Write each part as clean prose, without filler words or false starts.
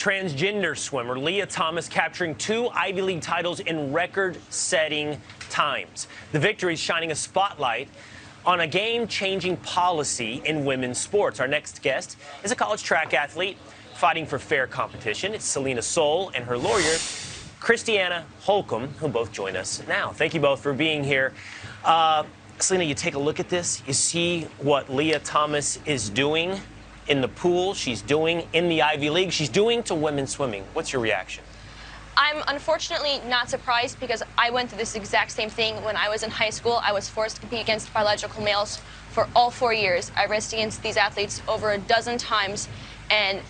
Transgender swimmer Lia Thomas capturing 2 Ivy League titles in record-setting times. The victory is shining a spotlight on a game-changing policy in women's sports. Our next guest is a college track athlete fighting for fair competition. It's Selina Soule and her lawyer, Christiana Holcomb, who both join us now. Thank you both for being here. Selina, you take a look at this. You see what Lia Thomas is doing in the pool, she's doing in the Ivy League, she's doing to women's swimming. What's your reaction? I'm unfortunately not surprised because I went through this exact same thing when I was in high school. I was forced to compete against biological males for all 4 years. I raced against these athletes over a dozen times, and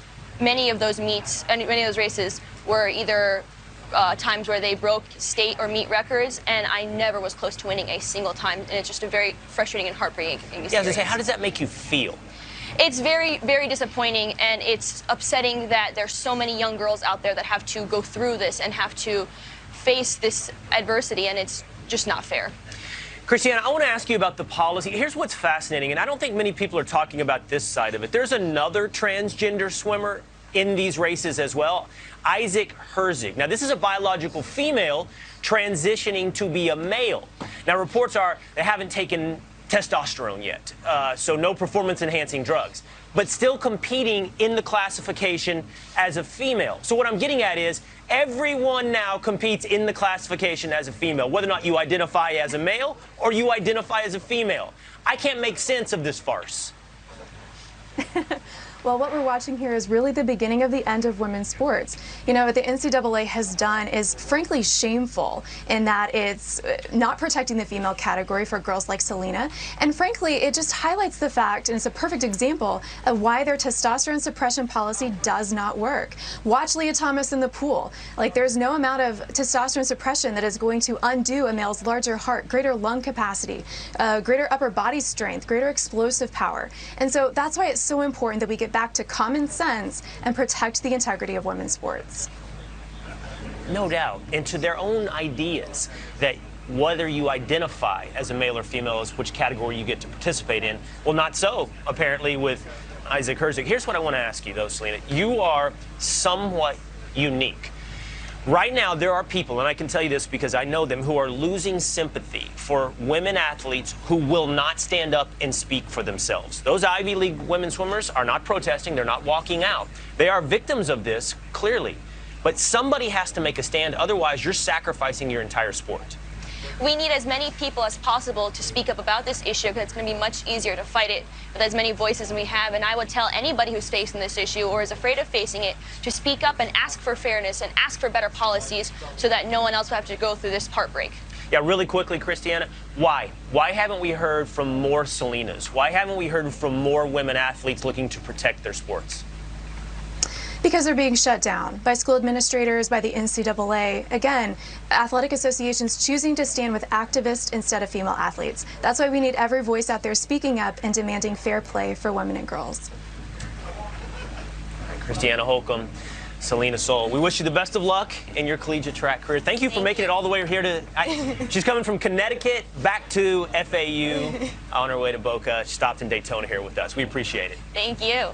many of those meets and many of those races were either times where they broke state or meet records, and I never was close to winning a single time, and it's just a very frustrating and heartbreaking experience. Yeah, I was gonna say, how does that make you feel? It's very, very disappointing, and it's upsetting that there's so many young girls out there that have to go through this and have to face this adversity, and it's just not fair. Christiana, I want to ask you about the policy. Here's what's fascinating, and I don't think many people are talking about this side of it. There's another transgender swimmer in these races as well, Isaac Herzig. Now, this is a biological female transitioning to be a male. Now, reports are they haven't taken testosterone yet, so no performance-enhancing drugs, but still competing in the classification as a female. So what I'm getting at is everyone now competes in the classification as a female, whether or not you identify as a male or you identify as a female. I can't make sense of this farce. Well, what we're watching here is really the beginning of the end of women's sports. You know, what the NCAA has done is frankly shameful in that it's not protecting the female category for girls like Selina. And frankly, it just highlights the fact, and it's a perfect example of why their testosterone suppression policy does not work. Watch Lia Thomas in the pool. Like, there's no amount of testosterone suppression that is going to undo a male's larger heart, greater lung capacity, greater upper body strength, greater explosive power. And so that's why it's so important that we get back to common sense and protect the integrity of women's sports. No doubt, and to their own ideas that whether you identify as a male or female is which category you get to participate in. Well, not so, apparently, with Isaac Herzig. Here's what I want to ask you, though, Selina. You are somewhat unique. Right now, there are people, and I can tell you this because I know them, who are losing sympathy for women athletes who will not stand up and speak for themselves. Those Ivy League women swimmers are not protesting. They're not walking out. They are victims of this, clearly. But somebody has to make a stand. Otherwise, you're sacrificing your entire sport. We need as many people as possible to speak up about this issue because it's going to be much easier to fight it with as many voices as we have. And I would tell anybody who's facing this issue or is afraid of facing it to speak up and ask for fairness and ask for better policies so that no one else will have to go through this heartbreak. Yeah, really quickly, Christiana, why? Why haven't we heard from more Selinas? Why haven't we heard from more women athletes looking to protect their sports? Because they're being shut down by school administrators, by the NCAA. Again, athletic associations choosing to stand with activists instead of female athletes. That's why we need every voice out there speaking up and demanding fair play for women and girls. Christiana Holcomb, Selina Soule, we wish you the best of luck in your collegiate track career. Thank you for making it all the way here to... she's coming from Connecticut back to FAU on her way to Boca. She stopped in Daytona here with us. We appreciate it. Thank you.